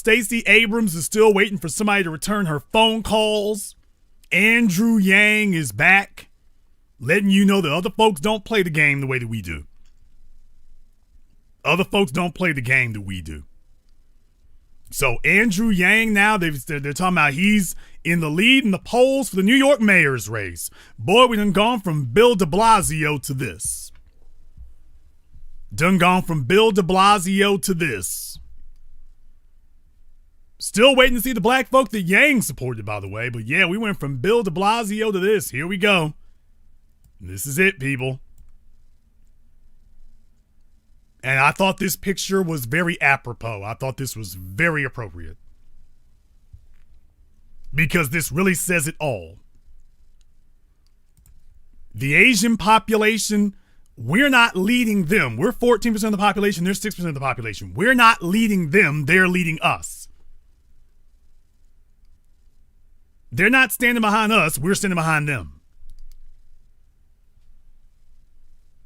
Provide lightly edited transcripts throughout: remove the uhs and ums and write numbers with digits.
Stacey Abrams is still waiting for somebody to return her phone calls. Andrew Yang is back, letting you know that other folks don't play the game the way that we do. Other folks don't play the game that we do. So Andrew Yang now, they're talking about he's in the lead in the polls for the New York mayor's race. Boy, we done gone from Bill de Blasio to this. Done gone from Bill de Blasio to this. Still waiting to see the black folk that Yang supported, by the way. But yeah, we went from Bill de Blasio to this. Here we go. This is it, people. And I thought this picture was very apropos. I thought this was very appropriate. Because this really says it all. The Asian population, we're not leading them. We're 14% of the population. They're 6% of the population. We're not leading them. They're leading us. They're not standing behind us. We're standing behind them.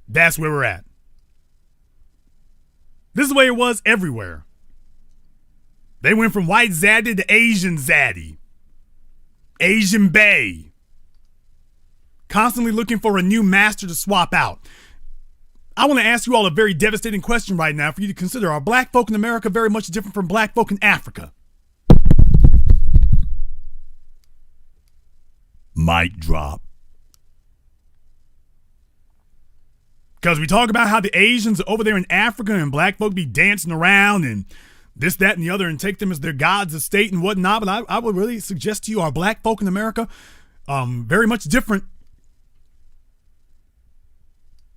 That's where we're at. This is the way it was everywhere. They went from white zaddy to Asian zaddy. Asian bae. Constantly looking for a new master to swap out. I want to ask you all a very devastating question right now for you to consider. Are black folk in America very much different from black folk in Africa? Mic drop. Because we talk about how the Asians are over there in Africa and black folk be dancing around and this, that, and the other and take them as their gods of state and whatnot. But I would really suggest to you, are black folk in America very much different?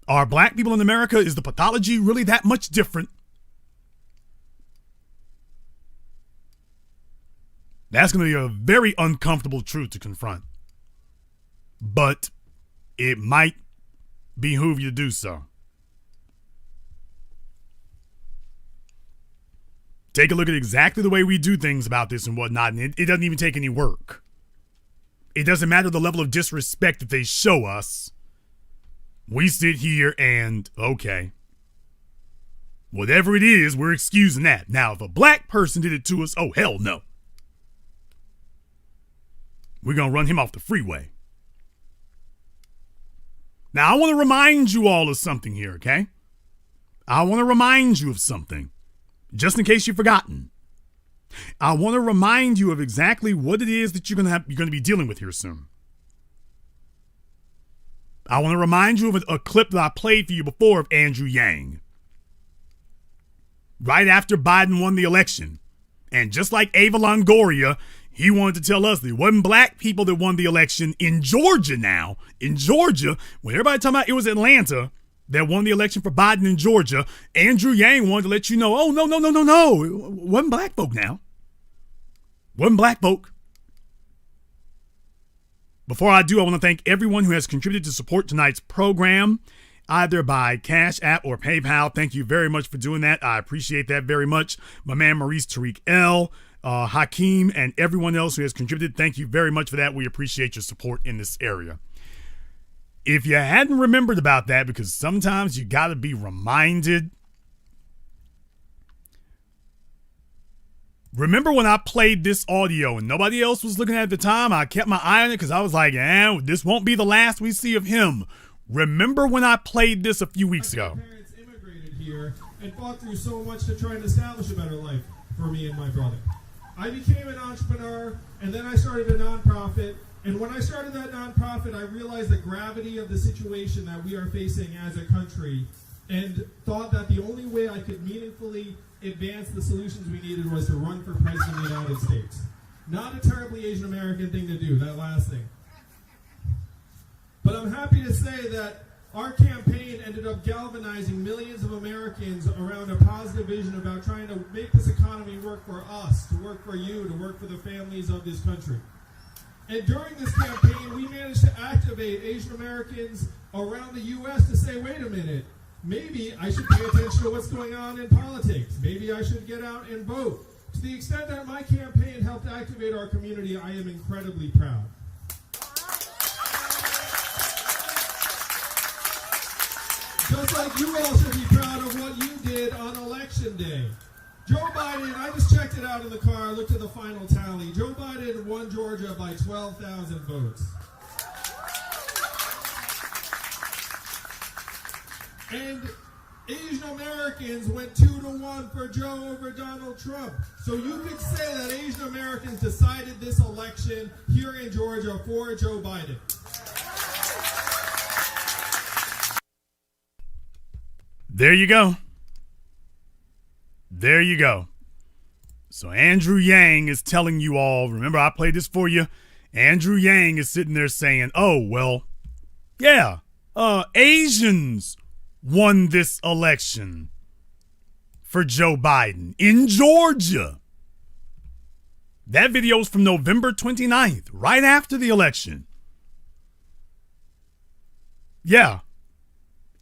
Are black people in America, is the pathology really that much different? That's going to be a very uncomfortable truth to confront. But it might behoove you to do so. Take a look at exactly the way we do things about this and whatnot, and it doesn't even take any work. It doesn't matter the level of disrespect that they show us. We sit here and, okay, whatever it is, we're excusing that. Now, if a black person did it to us, oh, hell no. We're going to run him off the freeway. Now, I want to remind you all of something here, okay? I want to remind you of something, just in case you've forgotten. I want to remind you of exactly what it is that you're going to be dealing with here soon. I want to remind you of a clip that I played for you before of Andrew Yang. Right after Biden won the election. And just like Ava Longoria, he wanted to tell us that it wasn't black people that won the election in Georgia now. In Georgia, when everybody talking about it was Atlanta that won the election for Biden in Georgia, Andrew Yang wanted to let you know, oh, no. It wasn't black folk now. Wasn't black folk. Before I do, I want to thank everyone who has contributed to support tonight's program, either by Cash App or PayPal. Thank you very much for doing that. I appreciate that very much. My man Maurice Tariq L., Hakeem, and everyone else who has contributed, thank you very much for that. We appreciate your support in this area. If you hadn't remembered about that, because sometimes you got to be reminded. Remember when I played this audio and nobody else was looking at the time? I kept my eye on it because I was like, this won't be the last we see of him. Remember when I played this a few weeks ago? My parents immigrated here and fought through so much to try and establish a better life for me and my brother. I became an entrepreneur, and then I started a nonprofit. And when I started that nonprofit, I realized the gravity of the situation that we are facing as a country, and thought that the only way I could meaningfully advance the solutions we needed was to run for president of the United States. Not a terribly Asian American thing to do, that last thing. But I'm happy to say that our campaign ended up galvanizing millions of Americans around a positive vision about trying to make this economy work for us, to work for you, to work for the families of this country. And during this campaign, we managed to activate Asian Americans around the U.S. to say, wait a minute, maybe I should pay attention to what's going on in politics. Maybe I should get out and vote. To the extent that my campaign helped activate our community, I am incredibly proud. Just like you all should be proud of what you did on Election Day. Joe Biden, I just checked it out in the car, looked at the final tally. Joe Biden won Georgia by 12,000 votes. And Asian Americans went 2-1 for Joe over Donald Trump. So you could say that Asian Americans decided this election here in Georgia for Joe Biden. There you go. There you go. So Andrew Yang is telling you all, remember I played this for you? Andrew Yang is sitting there saying, oh, well, yeah, Asians won this election for Joe Biden in Georgia. That video is from November 29th, right after the election. Yeah.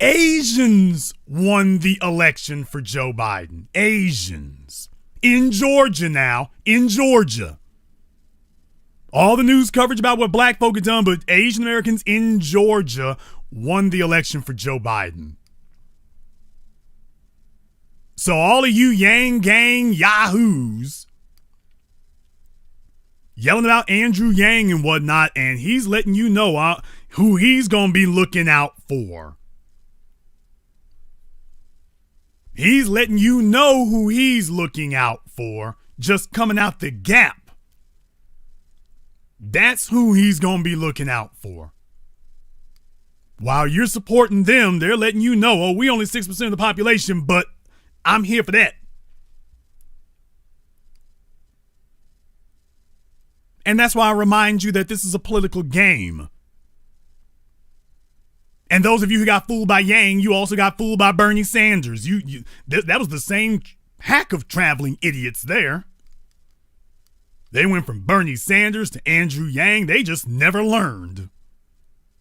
Asians won the election for Joe Biden. Asians. In Georgia now. In Georgia. All the news coverage about what black folk had done, but Asian Americans in Georgia won the election for Joe Biden. So all of you Yang Gang yahoos yelling about Andrew Yang and whatnot, and he's letting you know who he's going to be looking out for. He's letting you know who he's looking out for, just coming out the gap. That's who he's going to be looking out for. While you're supporting them, they're letting you know, oh, we only 6% of the population, but I'm here for that. And that's why I remind you that this is a political game. And those of you who got fooled by Yang, you also got fooled by Bernie Sanders. That was the same hack of traveling idiots there. They went from Bernie Sanders to Andrew Yang. They just never learned.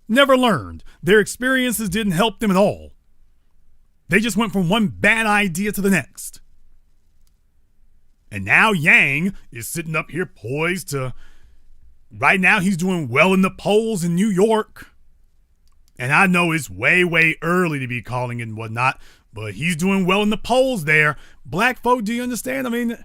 Never learned. Their experiences didn't help them at all. They just went from one bad idea to the next. And now Yang is sitting up here poised to, right now he's doing well in the polls in New York. And I know it's way, way early to be calling it and whatnot, but he's doing well in the polls there. Black folk, do you understand? I mean,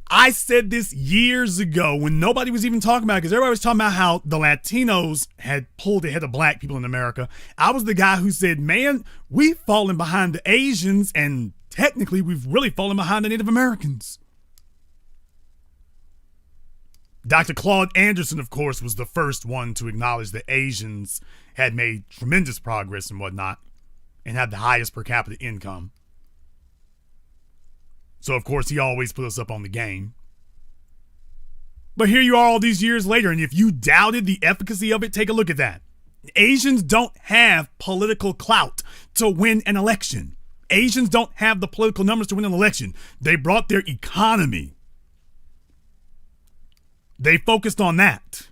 I said this years ago when nobody was even talking about it, because everybody was talking about how the Latinos had pulled ahead of black people in America. I was the guy who said, man, we've fallen behind the Asians, and technically we've really fallen behind the Native Americans. Dr. Claude Anderson, of course, was the first one to acknowledge that Asians had made tremendous progress and whatnot and had the highest per capita income. So, of course, he always put us up on the game. But here you are all these years later, and if you doubted the efficacy of it, take a look at that. Asians don't have political clout to win an election. Asians don't have the political numbers to win an election. They brought their economy. They focused on that.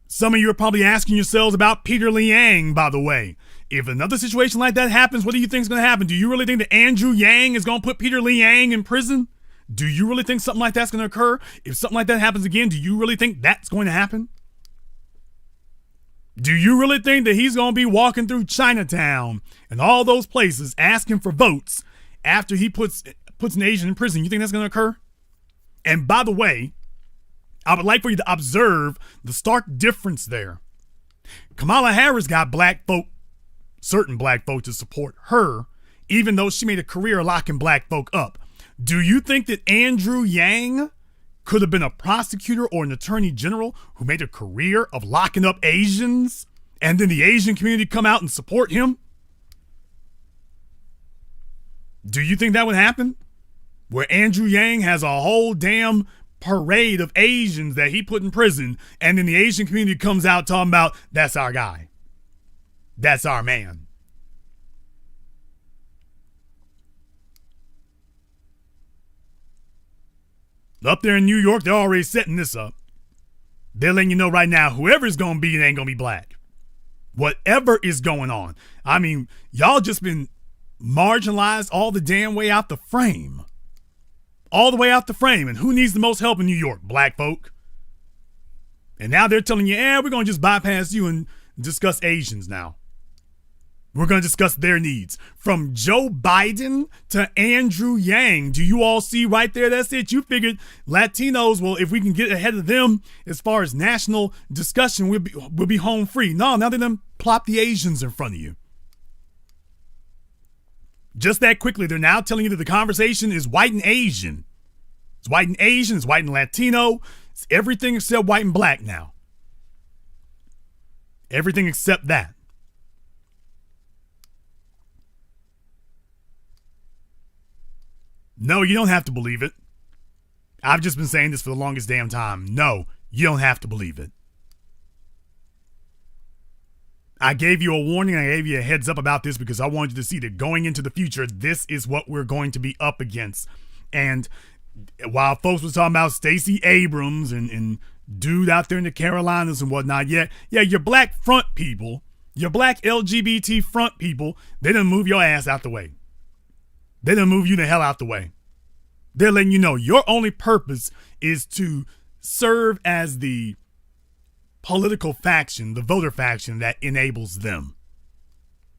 Some of you are probably asking yourselves about Peter Liang, by the way. If another situation like that happens, what do you think is going to happen? Do you really think that Andrew Yang is going to put Peter Liang in prison? Do you really think something like that's going to occur? If something like that happens again, do you really think that's going to happen? Do you really think that he's going to be walking through Chinatown and all those places asking for votes after he puts an Asian in prison? You think that's going to occur? And by the way, I would like for you to observe the stark difference there. Kamala Harris got certain black folk to support her, even though she made a career locking black folk up. Do you think that Andrew Yang could have been a prosecutor or an attorney general who made a career of locking up Asians and then the Asian community come out and support him? Do you think that would happen? Where Andrew Yang has a whole damn parade of Asians that he put in prison, and then the Asian community comes out talking about, that's our guy. That's our man. Up there in New York, they're already setting this up. They're letting you know right now, whoever's going to be, it ain't going to be black. Whatever is going on. I mean, y'all just been marginalized all the damn way out the frame. All the way out the frame. And who needs the most help in New York? Black folk. And now they're telling you, we're going to just bypass you and discuss Asians now. We're going to discuss their needs. From Joe Biden to Andrew Yang. Do you all see right there? That's it. You figured Latinos, well, if we can get ahead of them as far as national discussion, we'll be home free. No, now they done plop the Asians in front of you. Just that quickly, they're now telling you that the conversation is white and Asian. It's white and Asian, it's white and Latino. It's everything except white and black now. Everything except that. No, you don't have to believe it. I've just been saying this for the longest damn time. No, you don't have to believe it. I gave you a warning. I gave you a heads up about this because I wanted you to see that going into the future, this is what we're going to be up against. And while folks were talking about Stacey Abrams and dude out there in the Carolinas and whatnot, yeah, your black front people, your black LGBT front people, they done move your ass out the way. They done move you the hell out the way. They're letting you know your only purpose is to serve as the political faction, the voter faction that enables them.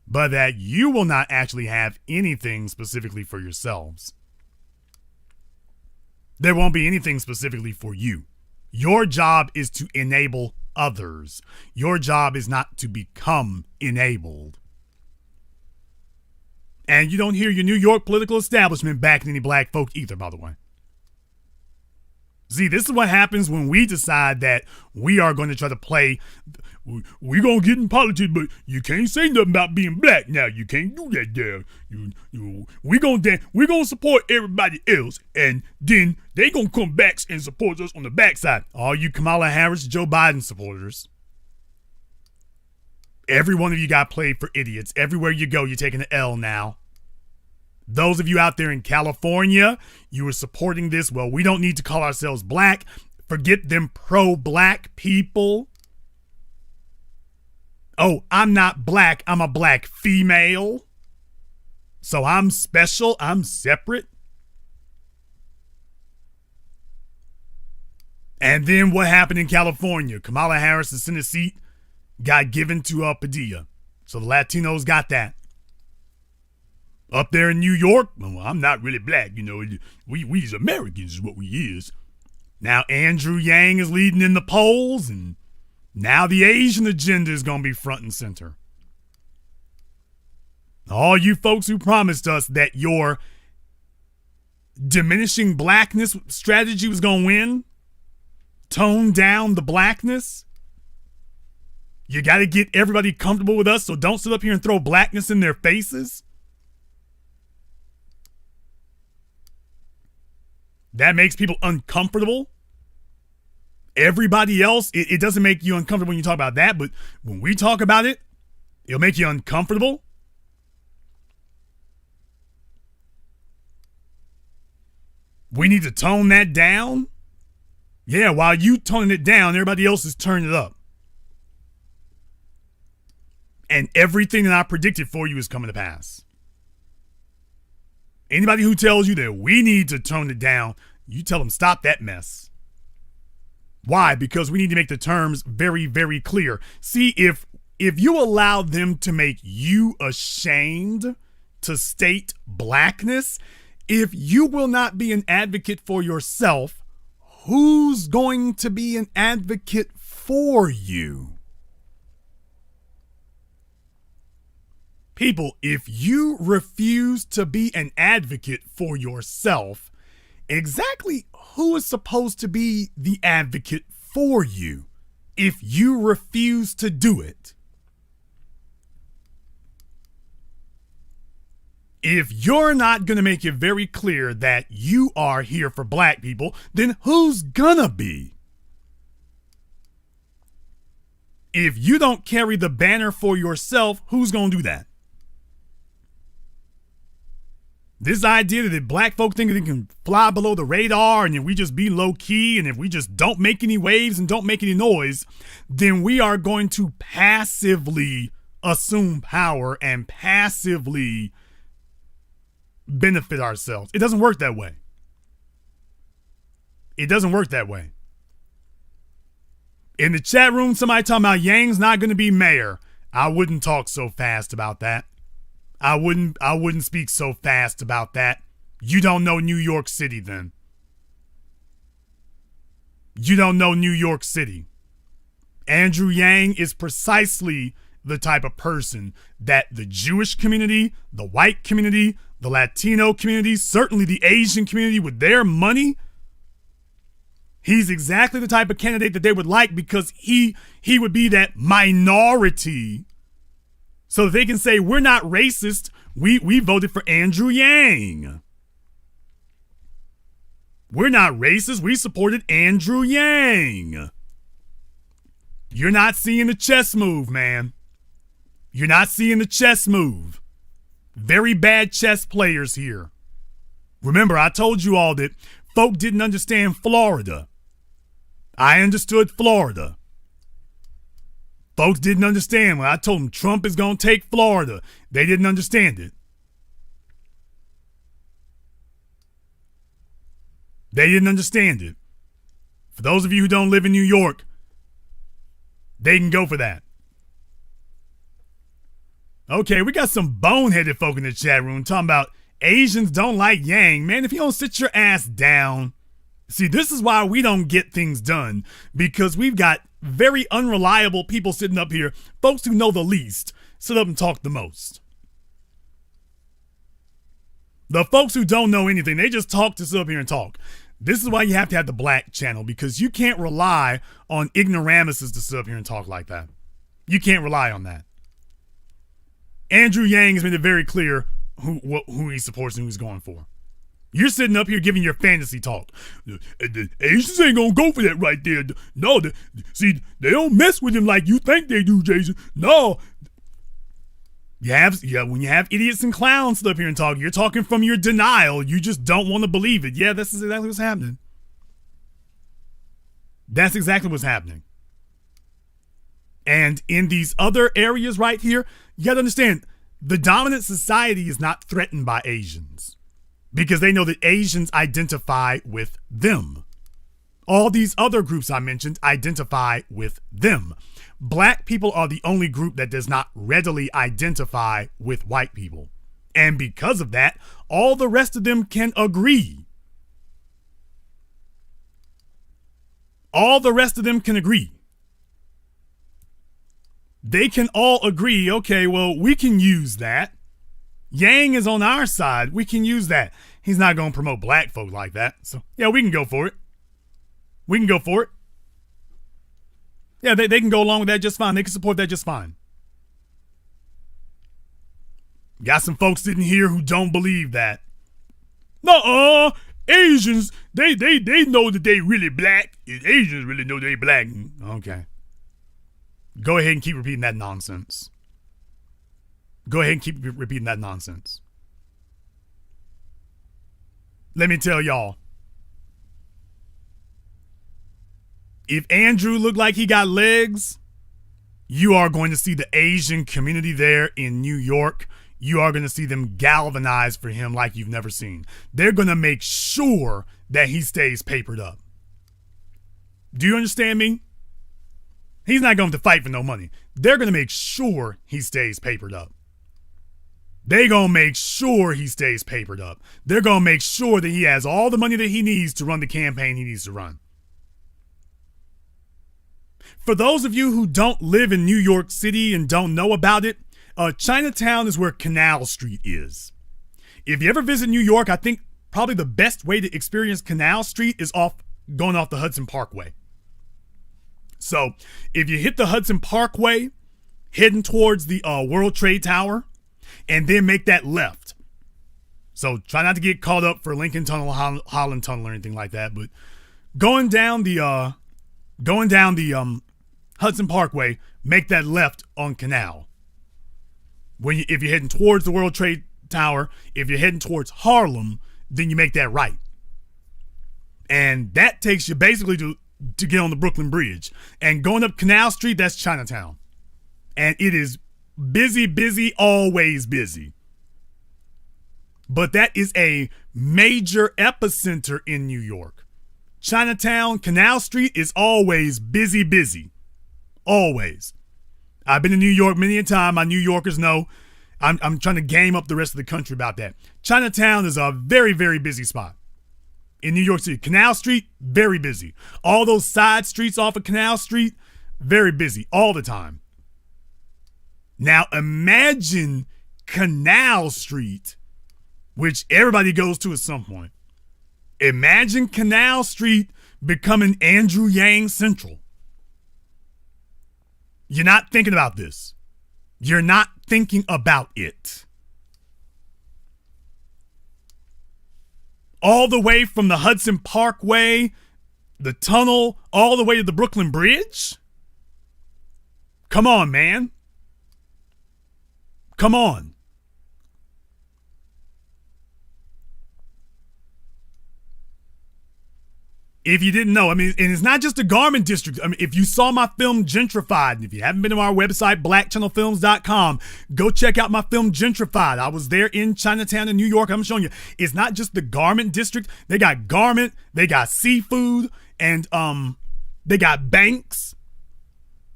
But that you will not actually have anything specifically for yourselves. There won't be anything specifically for you. Your job is to enable others. Your job is not to become enabled. And you don't hear your New York political establishment backing any black folk either, by the way. See, this is what happens when we decide that we are going to try to play. We're going to get in politics, but you can't say nothing about being black now. You can't do that there. We're going to support everybody else, and then they going to come back and support us on the backside. All you Kamala Harris, Joe Biden supporters. Every one of you got played for idiots. Everywhere you go, you're taking an L now. Those of you out there in California, you are supporting this. Well, we don't need to call ourselves black. Forget them pro-black people. Oh, I'm not black. I'm a black female. So I'm special. I'm separate. And then what happened in California? Kamala Harris' Senate seat got given to Padilla. So the Latinos got that. Up there in New York, well, I'm not really black, you know. We as Americans is what we is. Now Andrew Yang is leading in the polls, and now the Asian agenda is going to be front and center. All you folks who promised us that your diminishing blackness strategy was going to win, tone down the blackness. You got to get everybody comfortable with us, so don't sit up here and throw blackness in their faces. That makes people uncomfortable. Everybody else, it doesn't make you uncomfortable when you talk about that, but when we talk about it, it'll make you uncomfortable. We need to tone that down. Yeah, while you toning it down, everybody else is turning it up. And everything that I predicted for you is coming to pass. Anybody who tells you that we need to tone it down, you tell them stop that mess. Why? Because we need to make the terms very, very clear. See, if you allow them to make you ashamed to state blackness, if you will not be an advocate for yourself, who's going to be an advocate for you? People, if you refuse to be an advocate for yourself, exactly who is supposed to be the advocate for you if you refuse to do it? If you're not going to make it very clear that you are here for black people, then who's gonna be? If you don't carry the banner for yourself, who's gonna do that? This idea that black folk think they can fly below the radar and if we just be low key and if we just don't make any waves and don't make any noise, then we are going to passively assume power and passively benefit ourselves. It doesn't work that way. It doesn't work that way. In the chat room, somebody talking about Yang's not going to be mayor. I wouldn't talk so fast about that. I wouldn't speak so fast about that. You don't know New York City then. You don't know New York City. Andrew Yang is precisely the type of person that the Jewish community, the white community, the Latino community, certainly the Asian community with their money, he's exactly the type of candidate that they would like because he would be that minority. So that they can say, we're not racist. We voted for Andrew Yang. We're not racist. We supported Andrew Yang. You're not seeing the chess move, man. You're not seeing the chess move. Very bad chess players here. Remember, I told you all that folk didn't understand Florida. I understood Florida. Folks didn't understand when I told them Trump is going to take Florida. They didn't understand it. They didn't understand it. For those of you who don't live in New York, they can go for that. Okay, we got some boneheaded folk in the chat room talking about Asians don't like Yang. Man, if you don't sit your ass down. See, this is why we don't get things done, because we've got very unreliable people sitting up here, folks who know the least, sit up and talk the most. The folks who don't know anything, they just talk to sit up here and talk. This is why you have to have the black channel, because you can't rely on ignoramuses to sit up here and talk like that. You can't rely on that. Andrew Yang has made it very clear who he supports and who he's going for. You're sitting up here giving your fantasy talk. The Asians ain't gonna go for that right there. No, see, they don't mess with him like you think they do, Jason. No. When you have idiots and clowns sit up here and talk, you're talking from your denial. You just don't want to believe it. Yeah, that's exactly what's happening. That's exactly what's happening. And in these other areas right here, you got to understand, the dominant society is not threatened by Asians because they know that Asians identify with them. All these other groups I mentioned identify with them. Black people are the only group that does not readily identify with white people. And because of that, all the rest of them can agree. All the rest of them can agree. They can all agree, okay, well, we can use that. Yang is on our side. We can use that. He's not going to promote black folk like that. So, yeah, we can go for it. We can go for it. Yeah, they can go along with that just fine. They can support that just fine. Got some folks sitting here who don't believe that. Nuh-uh. Asians, they know that they really black. Asians really know they black. Okay. Go ahead and keep repeating that nonsense. Go ahead and keep repeating that nonsense. Let me tell y'all. If Andrew looked like he got legs, you are going to see the Asian community there in New York. You are going to see them galvanize for him like you've never seen. They're going to make sure that he stays papered up. Do you understand me? He's not going to fight for no money. They're going to make sure he stays papered up. They're going to make sure he stays papered up. They're going to make sure that he has all the money that he needs to run the campaign he needs to run. For those of you who don't live in New York City and don't know about it, Chinatown is where Canal Street is. If you ever visit New York, I think probably the best way to experience Canal Street is going off the Hudson Parkway. So if you hit the Hudson Parkway, heading towards the World Trade Tower, and then make that left. So try not to get caught up for Lincoln Tunnel, Holland Tunnel, or anything like that. But going down the Hudson Parkway, make that left on Canal. If you're heading towards the World Trade Tower, if you're heading towards Harlem, then you make that right. And that takes you basically to get on the Brooklyn Bridge. And going up Canal Street, that's Chinatown. And it is busy, always busy. But that is a major epicenter in New York. Chinatown, Canal Street is always busy. Always. I've been to New York many a time. My New Yorkers know I'm trying to game up the rest of the country about that. Chinatown is a very, very busy spot in New York City. Canal Street, very busy. All those side streets off of Canal Street, very busy all the time. Now imagine Canal Street, which everybody goes to at some point. Imagine Canal Street becoming Andrew Yang Central. You're not thinking about this. You're not thinking about it. All the way from the Hudson Parkway, the tunnel, all the way to the Brooklyn Bridge? Come on, man. Come on. If you didn't know, I mean, and it's not just the garment district. I mean, if you saw my film Gentrified, and if you haven't been to our website, blackchannelfilms.com, go check out my film Gentrified. I was there in Chinatown in New York. I'm showing you. It's not just the garment district. They got garment, they got seafood, and they got banks.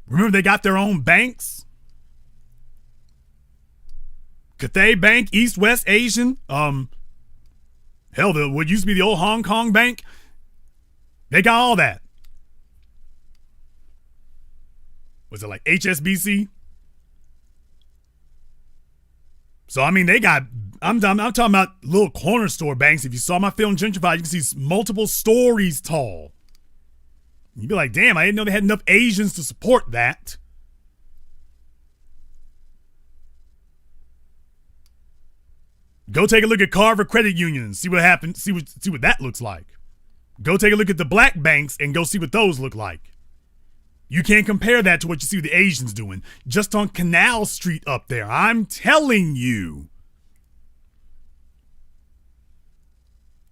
Remember, they got their own banks. Cathay Bank, East West Asian. Hell, what used to be the old Hong Kong Bank. They got all that. Was it like HSBC? So, I mean, they got, I'm talking about little corner store banks. If you saw my film Gentrified, you can see multiple stories tall. You'd be like, damn, I didn't know they had enough Asians to support that. Go take a look at Carver Credit Union and see what happened, see what that looks like. Go take a look at the black banks and go see what those look like. You can't compare that to what you see the Asians doing just on Canal Street up there. I'm telling you.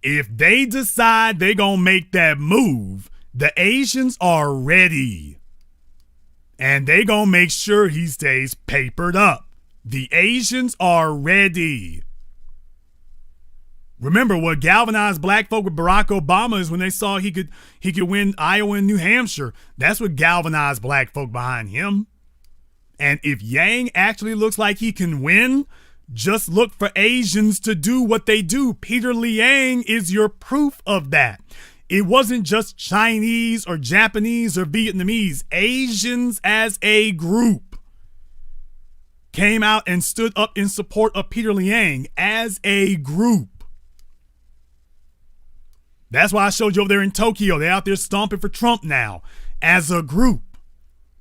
If they decide they're going to make that move, the Asians are ready. And they going to make sure he stays papered up. The Asians are ready. Remember, what galvanized black folk with Barack Obama is when they saw he could win Iowa and New Hampshire. That's what galvanized black folk behind him. And if Yang actually looks like he can win, just look for Asians to do what they do. Peter Liang is your proof of that. It wasn't just Chinese or Japanese or Vietnamese. Asians as a group came out and stood up in support of Peter Liang as a group. That's why I showed you over there in Tokyo. They're out there stomping for Trump now as a group.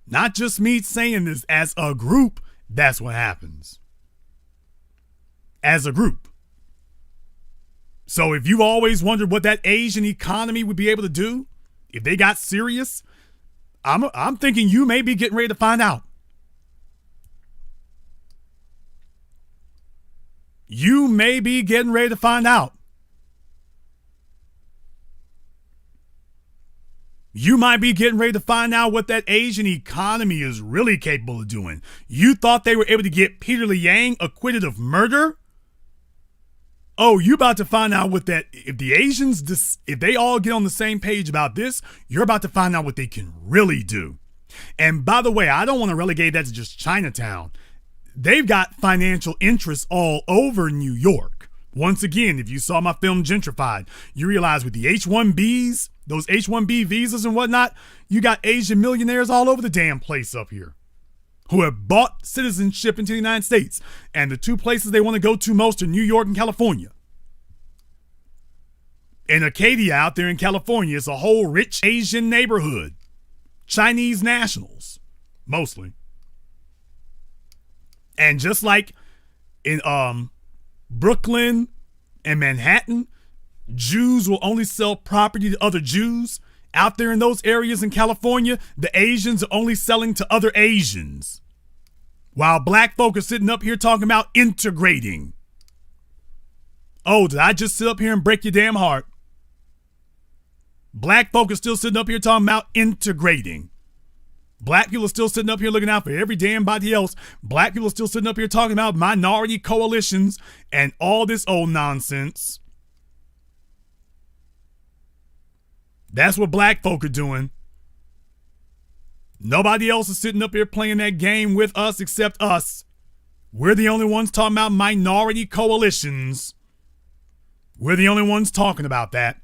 Not just me saying this, as a group, that's what happens. As a group. So if you've always wondered what that Asian economy would be able to do, if they got serious, I'm thinking you may be getting ready to find out. You may be getting ready to find out. You might be getting ready to find out what that Asian economy is really capable of doing. You thought they were able to get Peter Liang acquitted of murder? Oh, you about to find out what that, if the Asians, if they all get on the same page about this, you're about to find out what they can really do. And by the way, I don't want to relegate that to just Chinatown. They've got financial interests all over New York. Once again, if you saw my film Gentrified, you realize with the H-1Bs, those H-1B visas and whatnot, you got Asian millionaires all over the damn place up here who have bought citizenship into the United States. And the two places they want to go to most are New York and California. In Acadia out there in California, it's a whole rich Asian neighborhood. Chinese nationals, mostly. And just like in Brooklyn and Manhattan, Jews will only sell property to other Jews. Out there in those areas in California, the Asians are only selling to other Asians. While black folk are sitting up here talking about integrating. Oh, did I just sit up here and break your damn heart? Black folk are still sitting up here talking about integrating. Black people are still sitting up here looking out for every damn body else. Black people are still sitting up here talking about minority coalitions and all this old nonsense. That's what black folk are doing. Nobody else is sitting up here playing that game with us except us. We're the only ones talking about minority coalitions. We're the only ones talking about that.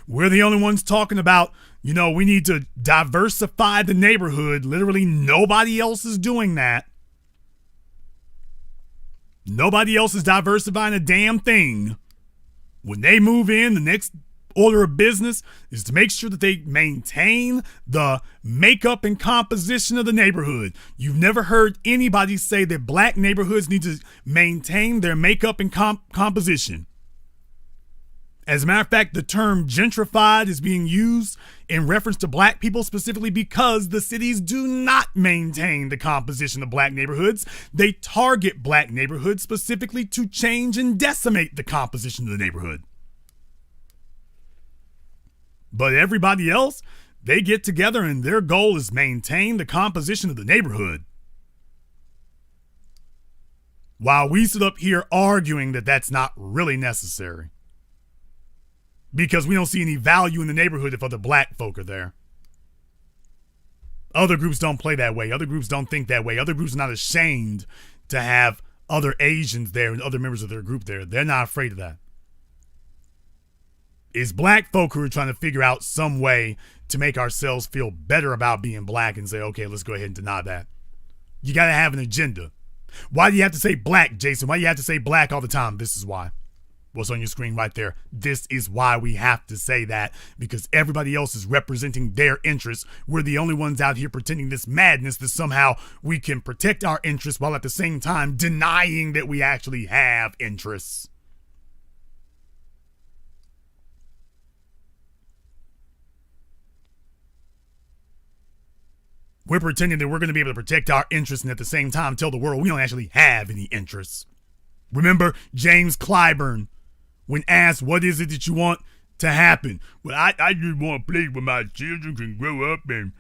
We're the only ones talking about, we need to diversify the neighborhood. Literally nobody else is doing that. Nobody else is diversifying a damn thing. When they move in, the next order of business is to make sure that they maintain the makeup and composition of the neighborhood. You've never heard anybody say that black neighborhoods need to maintain their makeup and composition. As a matter of fact, the term gentrified is being used in reference to black people specifically because the cities do not maintain the composition of black neighborhoods. They target black neighborhoods specifically to change and decimate the composition of the neighborhood. But everybody else, they get together and their goal is maintain the composition of the neighborhood. While we sit up here arguing that that's not really necessary. Because we don't see any value in the neighborhood if other black folk are there. Other groups don't play that way. Other groups don't think that way. Other groups are not ashamed to have other Asians there and other members of their group there. They're not afraid of that. It's black folk who are trying to figure out some way to make ourselves feel better about being black and say, okay, let's go ahead and deny that. You got to have an agenda. Why do you have to say black, Jason? Why do you have to say black all the time? This is why. What's on your screen right there? This is why we have to say that, because everybody else is representing their interests. We're the only ones out here pretending this madness that somehow we can protect our interests while at the same time denying that we actually have interests. We're pretending that we're going to be able to protect our interests and at the same time tell the world we don't actually have any interests. Remember James Clyburn when asked, what is it that you want to happen? Well, I just want a place where my children can grow up and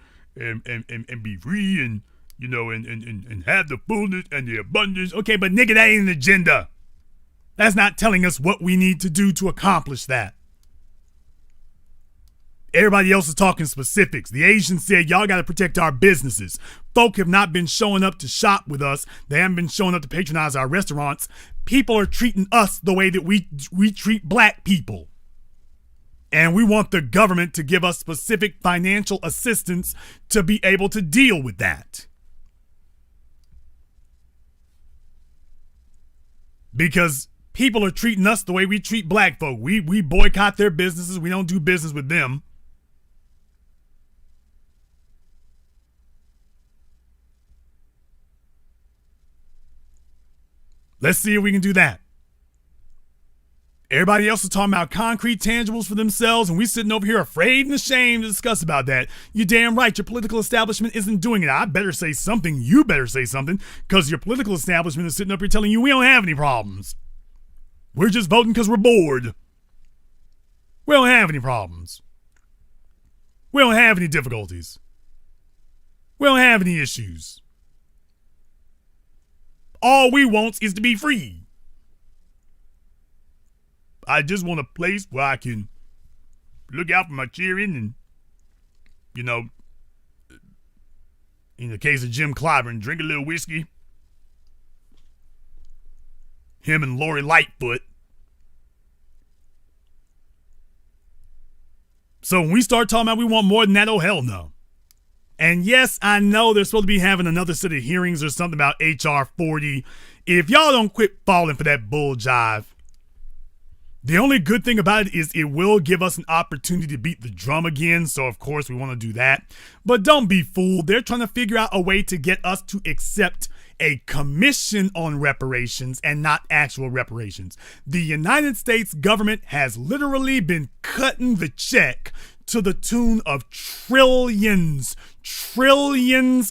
be free and, and have the fullness and the abundance. Okay, but nigga, that ain't an agenda. That's not telling us what we need to do to accomplish that. Everybody else is talking specifics. The Asians said, y'all got to protect our businesses. Folk have not been showing up to shop with us. They haven't been showing up to patronize our restaurants. People are treating us the way that we treat black people. And we want the government to give us specific financial assistance to be able to deal with that. Because people are treating us the way we treat black folk. We boycott their businesses. We don't do business with them. Let's see if we can do that. Everybody else is talking about concrete tangibles for themselves, and we sitting over here afraid and ashamed to discuss about that. You're damn right. Your political establishment isn't doing it. I better say something. You better say something, because your political establishment is sitting up here telling you we don't have any problems. We're just voting because we're bored. We don't have any problems. We don't have any difficulties. We don't have any issues. All we want is to be free. I just want a place where I can look out for my children and, in the case of Jim Clyburn, drink a little whiskey. Him and Lori Lightfoot. So when we start talking about we want more than that, oh hell no. And yes, I know they're supposed to be having another set of hearings or something about HR 40. If y'all don't quit falling for that bull jive, the only good thing about it is it will give us an opportunity to beat the drum again. So, of course, we want to do that. But don't be fooled. They're trying to figure out a way to get us to accept a commission on reparations and not actual reparations. The United States government has literally been cutting the check to the tune of trillions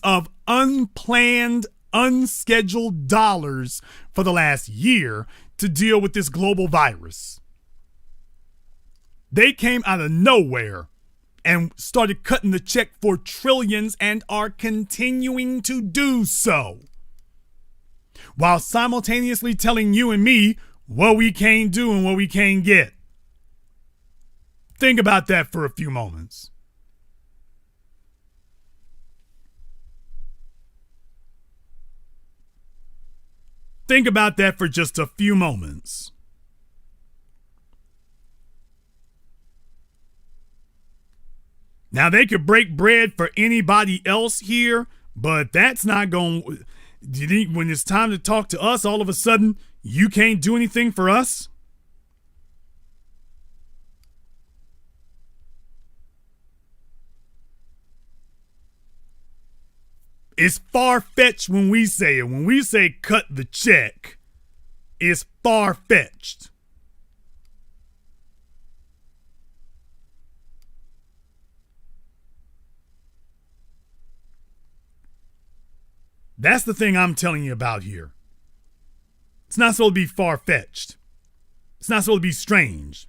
of unplanned, unscheduled dollars for the last year to deal with this global virus. They came out of nowhere and started cutting the check for trillions and are continuing to do so, while simultaneously telling you and me what we can't do and what we can't get. Think about that for a few moments. Think about that for just a few moments. Now, they could break bread for anybody else here, but that's not going to... When it's time to talk to us, all of a sudden, you can't do anything for us? It's far-fetched when we say it. When we say cut the check, it's far-fetched. That's the thing I'm telling you about here. It's not supposed to be far-fetched. It's not supposed to be strange.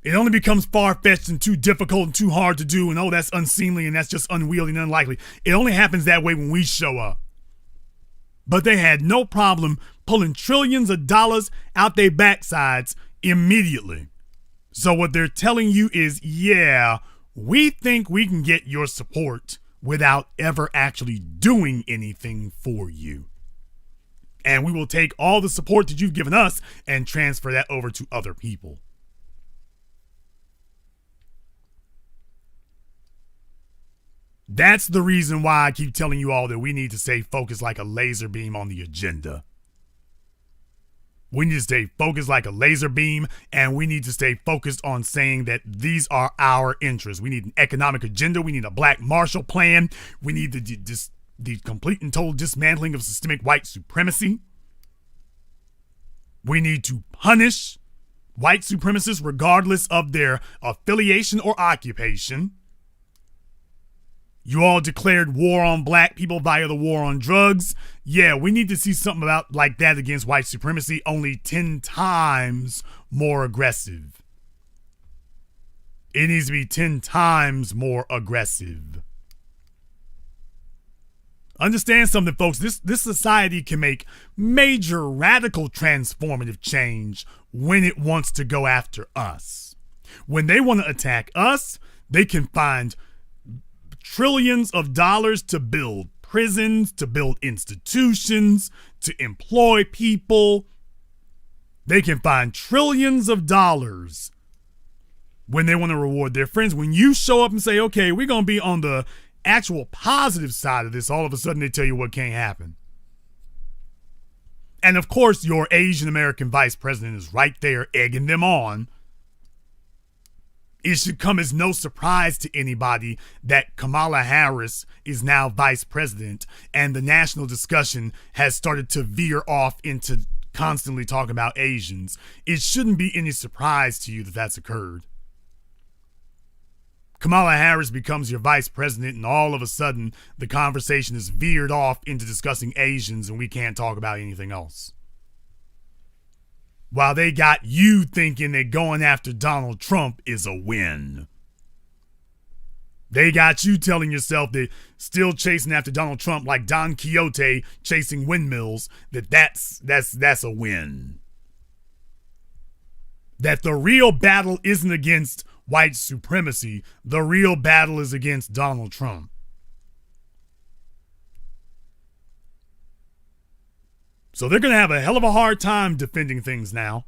It only becomes far-fetched and too difficult and too hard to do, and oh, that's unseemly and that's just unwieldy and unlikely. It only happens that way when we show up. But they had no problem pulling trillions of dollars out their backsides immediately. So what they're telling you is, yeah, we think we can get your support without ever actually doing anything for you. And we will take all the support that you've given us and transfer that over to other people. That's the reason why I keep telling you all that we need to stay focused like a laser beam on the agenda. We need to stay focused like a laser beam, and we need to stay focused on saying that these are our interests. We need an economic agenda. We need a Black Marshall Plan. We need the complete and total dismantling of systemic white supremacy. We need to punish white supremacists regardless of their affiliation or occupation. You all declared war on black people via the war on drugs. Yeah, we need to see something about like that against white supremacy, only 10 times more aggressive. It needs to be 10 times more aggressive. Understand something, folks. This society can make major radical transformative change when it wants to go after us. When they want to attack us, they can find trillions of dollars to build prisons, to build institutions, to employ people. They can find trillions of dollars when they want to reward their friends. When you show up and say, okay, we're going to be on the actual positive side of this, all of a sudden they tell you what can't happen. And of course, your Asian American vice president is right there egging them on. It should come as no surprise to anybody that Kamala Harris is now vice president, and the national discussion has started to veer off into constantly talking about Asians. It shouldn't be any surprise to you that that's occurred. Kamala Harris becomes your vice president, and all of a sudden the conversation is veered off into discussing Asians, and we can't talk about anything else. While they got you thinking that going after Donald Trump is a win. They got you telling yourself that still chasing after Donald Trump like Don Quixote chasing windmills, that's a win. That the real battle isn't against white supremacy. The real battle is against Donald Trump. So they're going to have a hell of a hard time defending things now.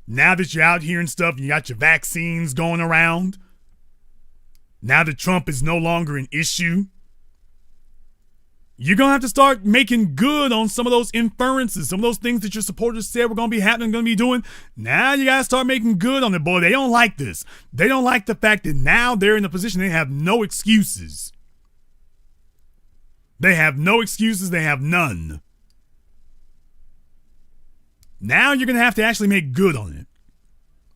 Now that you're out here and stuff, you got your vaccines going around. Now that Trump is no longer an issue, you're going to have to start making good on some of those inferences, some of those things that your supporters said were going to be happening, going to be doing. Now you got to start making good on it, boy. They don't like this. They don't like the fact that now they're in a position they have no excuses. They have no excuses. They have none. Now you're going to have to actually make good on it.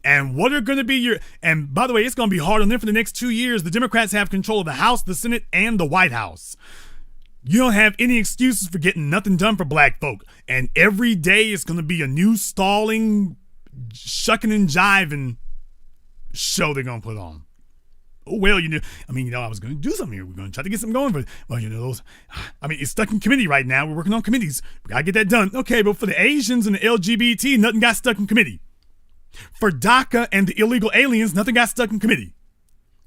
And what are going to be your... And by the way, it's going to be hard on them for the next 2 years. The Democrats have control of the House, the Senate, and the White House. You don't have any excuses for getting nothing done for black folk. And every day is going to be a new stalling, shucking and jiving show they're going to put on. Oh, well, I was going to do something here. We're going to try to get something going. But, well, it's stuck in committee right now. We're working on committees. We got to get that done. Okay, but for the Asians and the LGBT, nothing got stuck in committee. For DACA and the illegal aliens, nothing got stuck in committee.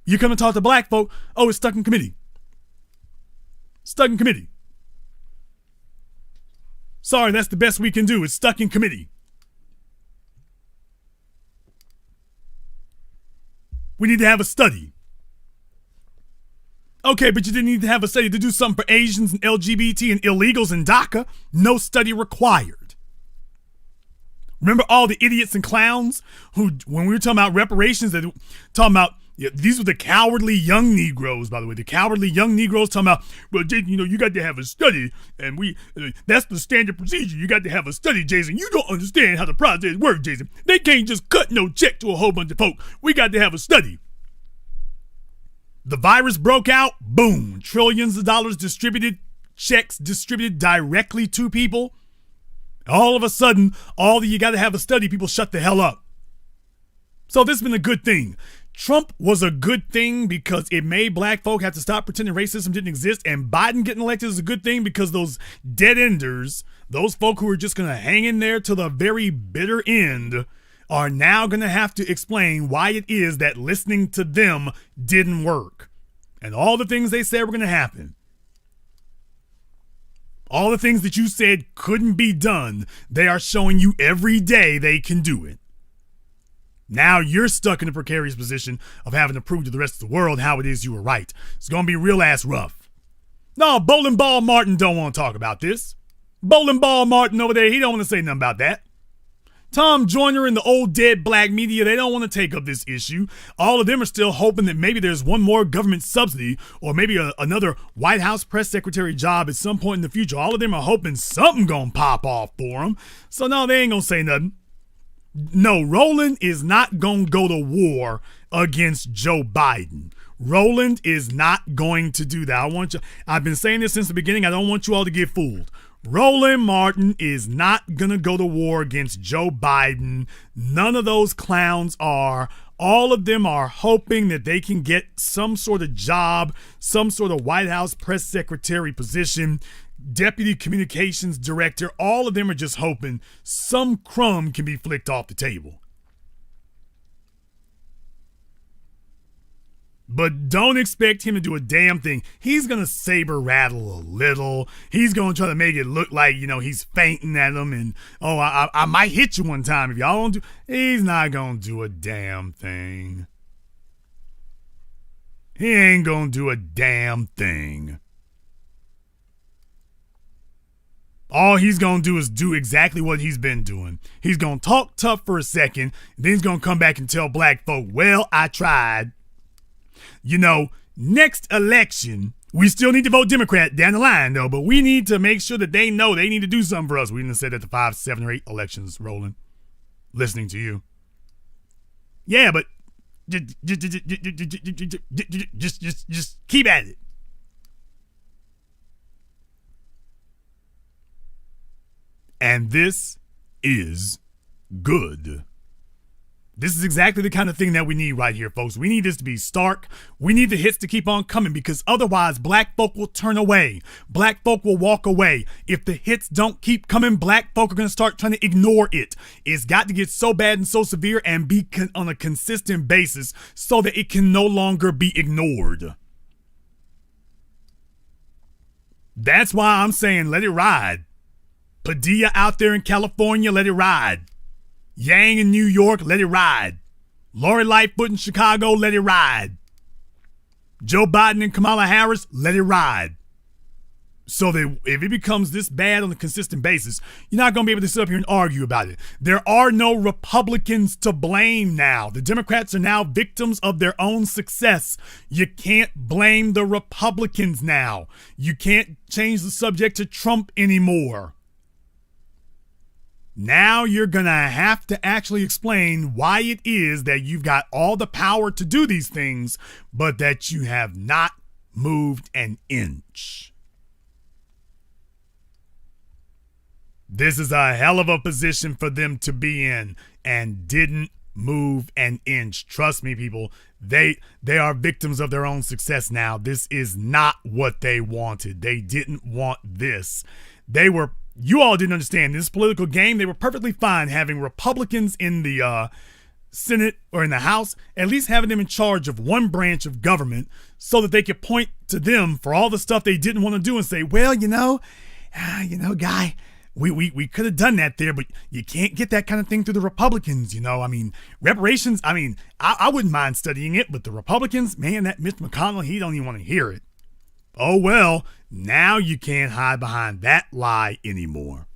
You come and talk to black folk, oh, it's stuck in committee. Stuck in committee. Sorry, that's the best we can do. It's stuck in committee. We need to have a study. Okay, but you didn't need to have a study to do something for Asians and LGBT and illegals in DACA. No study required. Remember all the idiots and clowns who, when we were talking about reparations, that talking about, these were the cowardly young Negroes, by the way. The cowardly young Negroes talking about, well, you got to have a study, and that's the standard procedure. You got to have a study, Jason. You don't understand how the process works, Jason. They can't just cut no check to a whole bunch of folk. We got to have a study. The virus broke out, boom, trillions of dollars distributed, checks distributed directly to people. All of a sudden, all the you got to have a study, people shut the hell up. So this has been a good thing. Trump was a good thing because it made black folk have to stop pretending racism didn't exist, and Biden getting elected is a good thing because those dead enders, those folk who are just going to hang in there to the very bitter end, are now going to have to explain why it is that listening to them didn't work. And all the things they said were going to happen. All the things that you said couldn't be done, they are showing you every day they can do it. Now you're stuck in a precarious position of having to prove to the rest of the world how it is you were right. It's going to be real ass rough. No, Bowling Ball Martin don't want to talk about this. Bowling Ball Martin over there, he don't want to say nothing about that. Tom Joyner and the old dead black media, they don't want to take up this issue. All of them are still hoping that maybe there's one more government subsidy or maybe another White House press secretary job at some point in the future. All of them are hoping something gonna pop off for them. So no, they ain't gonna say nothing. No, Roland is not gonna go to war against Joe Biden. Roland is not going to do that. I've been saying this since the beginning. I don't want you all to get fooled. Roland Martin is not going to go to war against Joe Biden. None of those clowns are. All of them are hoping that they can get some sort of job, some sort of White House press secretary position, deputy communications director. All of them are just hoping some crumb can be flicked off the table. But don't expect him to do a damn thing. He's going to saber rattle a little. He's going to try to make it look like, he's fainting at them. And, I might hit you one time if y'all don't do. He's not going to do a damn thing. He ain't going to do a damn thing. All he's going to do is do exactly what he's been doing. He's going to talk tough for a second. And then he's going to come back and tell black folk, well, I tried. Next election, we still need to vote Democrat down the line, though, but we need to make sure that they know they need to do something for us. We didn't say that the 5, 7, or 8 elections, Roland. Listening to you. Yeah, but just keep at it. And this is good. This is exactly the kind of thing that we need right here, folks. We need this to be stark. We need the hits to keep on coming because otherwise black folk will turn away. Black folk will walk away. If the hits don't keep coming, black folk are going to start trying to ignore it. It's got to get so bad and so severe and be on a consistent basis so that it can no longer be ignored. That's why I'm saying let it ride. Padilla out there in California, let it ride. Yang in New York, let it ride. Lori Lightfoot in Chicago, let it ride. Joe Biden and Kamala Harris, let it ride. So that if it becomes this bad on a consistent basis, you're not going to be able to sit up here and argue about it. There are no Republicans to blame now. The Democrats are now victims of their own success. You can't blame the Republicans now. You can't change the subject to Trump anymore. Now you're going to have to actually explain why it is that you've got all the power to do these things, but that you have not moved an inch. This is a hell of a position for them to be in and didn't move an inch. Trust me, people, they are victims of their own success now. This is not what they wanted. They didn't want this. You all didn't understand this political game. They were perfectly fine having Republicans in the Senate or in the House, at least having them in charge of one branch of government so that they could point to them for all the stuff they didn't want to do and say, well, guy, we could have done that there, but you can't get that kind of thing through the Republicans, you know. I mean, reparations, I wouldn't mind studying it, but the Republicans, man, that Mitch McConnell, he don't even want to hear it. Oh, well, now you can't hide behind that lie anymore.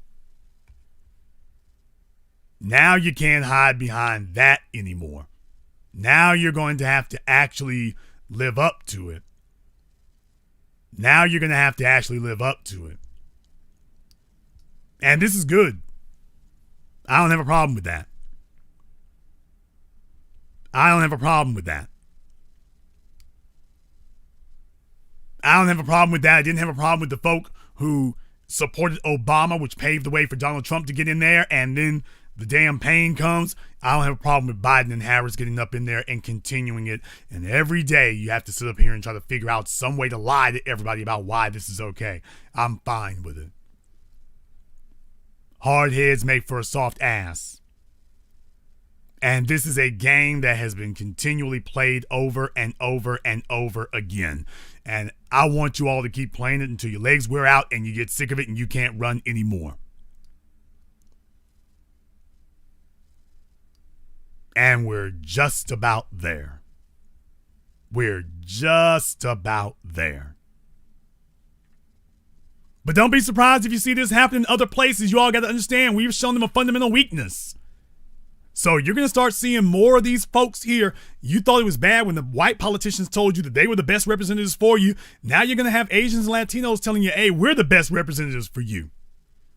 Now you can't hide behind that anymore. Now you're going to have to actually live up to it. Now you're going to have to actually live up to it. And this is good. I don't have a problem with that. I don't have a problem with that. I don't have a problem with that. I didn't have a problem with the folk who supported Obama, which paved the way for Donald Trump to get in there, and then the damn pain comes. I don't have a problem with Biden and Harris getting up in there and continuing it. And every day you have to sit up here and try to figure out some way to lie to everybody about why this is okay. I'm fine with it. Hard heads make for a soft ass. And this is a game that has been continually played over and over and over again. And I want you all to keep playing it until your legs wear out and you get sick of it and you can't run anymore. And we're just about there. We're just about there. But don't be surprised if you see this happen in other places. You all got to understand, we've shown them a fundamental weakness. So you're going to start seeing more of these folks here. You thought it was bad when the white politicians told you that they were the best representatives for you. Now you're going to have Asians and Latinos telling you, hey, we're the best representatives for you.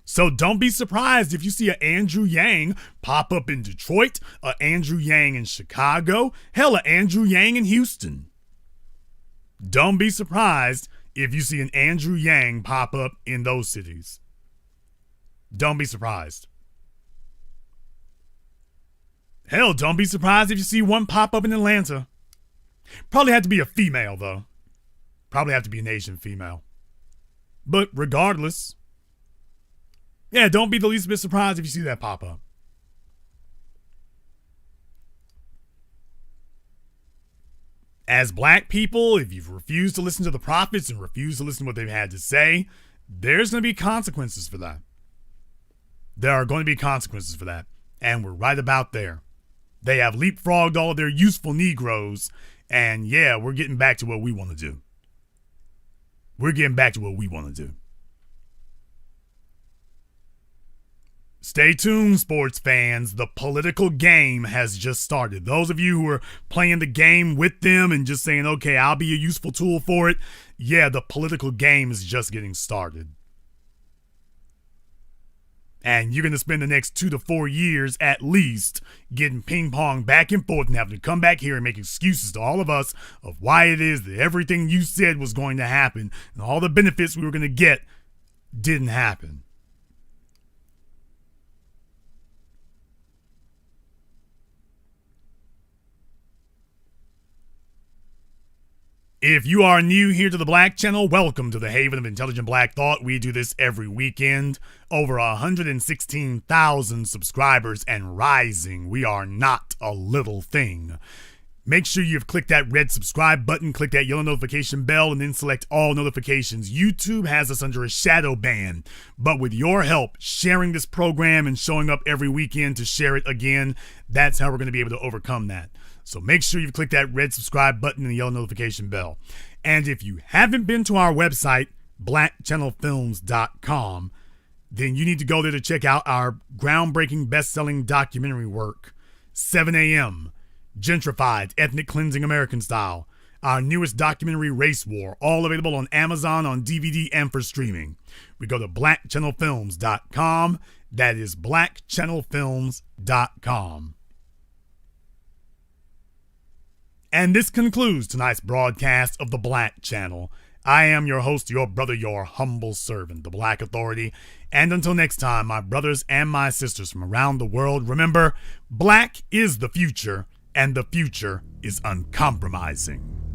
So don't be surprised if you see an Andrew Yang pop up in Detroit, an Andrew Yang in Chicago, hell, an Andrew Yang in Houston. Don't be surprised if you see an Andrew Yang pop up in those cities. Don't be surprised. Hell, don't be surprised if you see one pop up in Atlanta. Probably have to be a female, though. Probably have to be an Asian female. But regardless, yeah, don't be the least bit surprised if you see that pop up. As black people, if you've refused to listen to the prophets and refused to listen to what they've had to say, there's going to be consequences for that. There are going to be consequences for that. And we're right about there. They have leapfrogged all of their useful Negroes. And yeah, we're getting back to what we want to do. We're getting back to what we want to do. Stay tuned, sports fans. The political game has just started. Those of you who are playing the game with them and just saying, okay, I'll be a useful tool for it. Yeah, the political game is just getting started. And you're going to spend the next 2 to 4 years at least getting ping pong back and forth and having to come back here and make excuses to all of us of why it is that everything you said was going to happen and all the benefits we were going to get didn't happen. If you are new here to the Black Channel, welcome to the Haven of Intelligent Black Thought. We do this every weekend. Over 116,000 subscribers and rising. We are not a little thing. Make sure you've clicked that red subscribe button, click that yellow notification bell, and then select all notifications. YouTube has us under a shadow ban, but with your help sharing this program and showing up every weekend to share it again, that's how we're going to be able to overcome that. So make sure you've clicked that red subscribe button and the yellow notification bell. And if you haven't been to our website, blackchannelfilms.com, then you need to go there to check out our groundbreaking best-selling documentary work, 7 a.m., Gentrified, Ethnic Cleansing American Style, our newest documentary, Race War, all available on Amazon, on DVD, and for streaming. We go to blackchannelfilms.com. That is blackchannelfilms.com. And this concludes tonight's broadcast of the Black Channel. I am your host, your brother, your humble servant, the Black Authority. And until next time, my brothers and my sisters from around the world, remember, black is the future, and the future is uncompromising.